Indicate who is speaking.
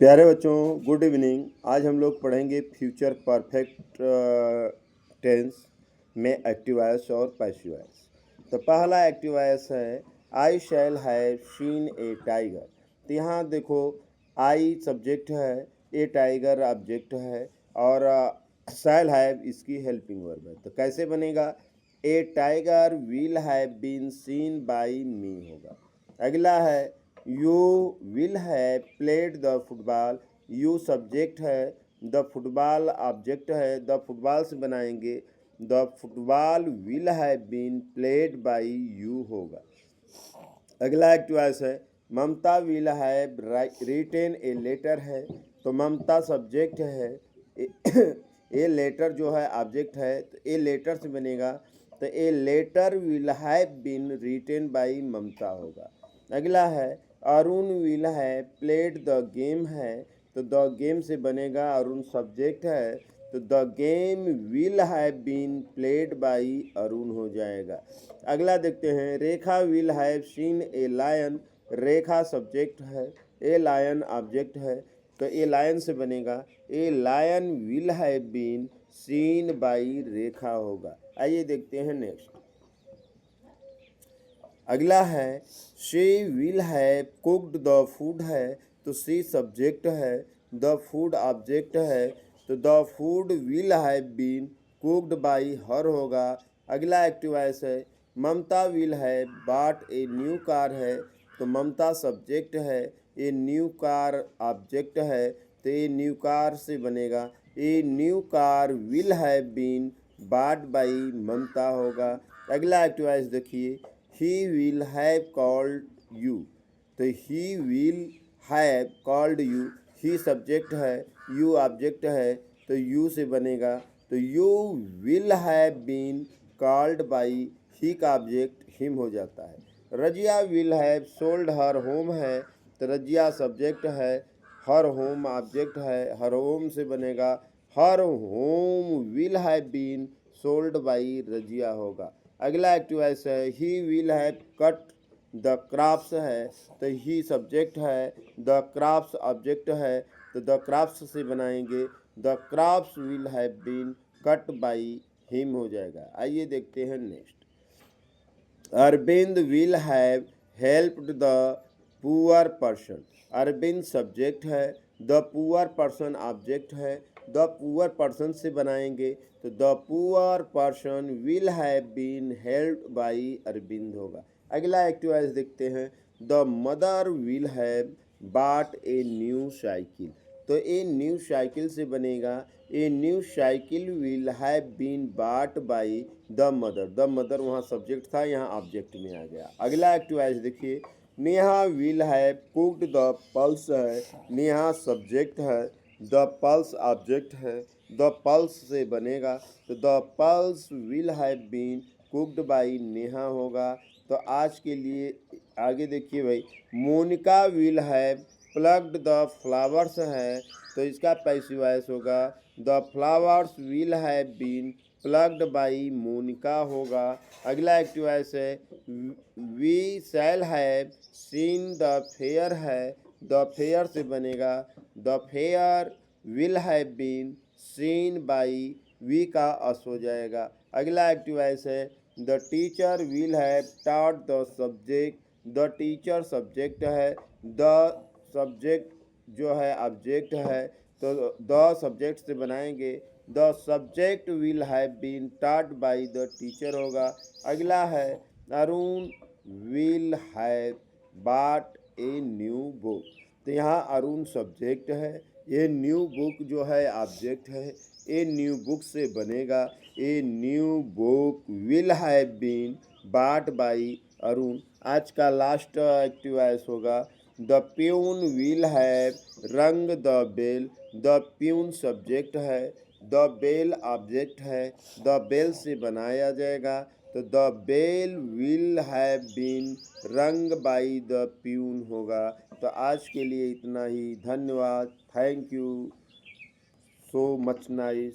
Speaker 1: प्यारे बच्चों, good evening. आज हम लोग पढ़ेंगे फ्यूचर परफेक्ट टेंस में एक्टिव वॉइस और पैसिव वॉइस। तो पहला एक्टिव वॉइस है I shall have seen a tiger. तो यहाँ देखो, आई सब्जेक्ट है, ए टाइगर ऑब्जेक्ट है और शैल हैव इसकी हेल्पिंग वर्ब है। तो कैसे बनेगा? A tiger will have been seen by me होगा। अगला है you will have played the football. You subject है, द फुटबॉल ऑब्जेक्ट है, द फुटबॉल से बनाएंगे the football will have been played by you होगा। अगला एक्टिव वॉइस है Mamta will have written a letter है। तो ममता सब्जेक्ट है, ए लेटर जो है ऑब्जेक्ट है, तो ए लेटर से बनेगा तो a letter will have been written by Mamta होगा। अगला है Arun will have played the game है। तो द गेम से बनेगा, अरुण सब्जेक्ट है, तो the game will have been played by Arun हो जाएगा। अगला देखते हैं Rekha will have seen a lion. Rekha subject है, ए लायन ऑब्जेक्ट है, तो ए लायन से बनेगा a lion will have been seen by Rekha होगा। आइए देखते हैं नेक्स्ट। अगला है she will have cooked the food है। तो शी सब्जेक्ट है, द फूड ऑब्जेक्ट है, तो the food will have been cooked by her होगा। अगला एक्टिव वॉइस है Mamta will have bought a new car है। तो ममता सब्जेक्ट है, ए न्यू कार ऑब्जेक्ट है, तो ए न्यू कार से बनेगा a new car will have been bought by Mamta होगा। अगला एक्टिव वॉइस देखिए he will have called you। तो he will have called you, he subject है, you ऑब्जेक्ट है, तो you से बनेगा तो you will have been called by, he का ऑब्जेक्ट him हो जाता है। Razia will have sold her home है। तो रजिया सब्जेक्ट है, her home ऑब्जेक्ट है, her home से बनेगा her home will have been sold by Razia होगा। अगला एक्टिव वॉइस है he will have cut the crops है। तो ही सब्जेक्ट है, द क्रॉप्स ऑब्जेक्ट है, तो द क्रॉप्स से बनाएंगे the crops will have been cut by him हो जाएगा। आइए देखते हैं next. Arvind will have helped the poor person. Arvind subject है, द पुअर पर्सन ऑब्जेक्ट है, द पुअर पर्सन से बनाएंगे तो the poor person will have been helped by Arvind होगा। अगला एक्टिव वॉइस देखते हैं the mother will have bought a new cycle. तो ए न्यू साइकिल से बनेगा a new cycle will have been bought by the mother. The mother वहाँ subject था, यहाँ ऑब्जेक्ट में आ गया। अगला एक्टिव वॉइस देखिए Neha will have cooked the pulse है। नेहा सब्जेक्ट है, द पल्स ऑब्जेक्ट है, द पल्स से बनेगा तो the pulse will have been cooked by Neha होगा। तो आज के लिए आगे देखिए भाई, Monika will have plugged the flowers है। तो इसका पैसिव वॉइस होगा the flowers will have been plugged by Monika होगा। अगला एक्टिव वॉइस है we shall have seen the fair है। द फेयर से बनेगा the fair will have been seen by we का अस हो जाएगा। अगला एक्टिव वॉइस है the teacher will have taught the subject. The teacher subject है, द सब्जेक्ट जो है ऑब्जेक्ट है, तो द सब्जेक्ट से बनाएंगे the subject will have been taught by the teacher होगा। अगला है Arun will have bought a new book. तो यहाँ अरुण सब्जेक्ट है, ये न्यू बुक जो है ऑब्जेक्ट है, ए न्यू बुक से बनेगा a new book will have been bought by Arun. आज का लास्ट एक्टिव वॉइस होगा the peon will have rung the bell. The peon subject है, द बेल ऑब्जेक्ट है, द बेल से बनाया जाएगा तो the bell will have been rung by the peon होगा। तो आज के लिए इतना ही, धन्यवाद, thank you so much nice.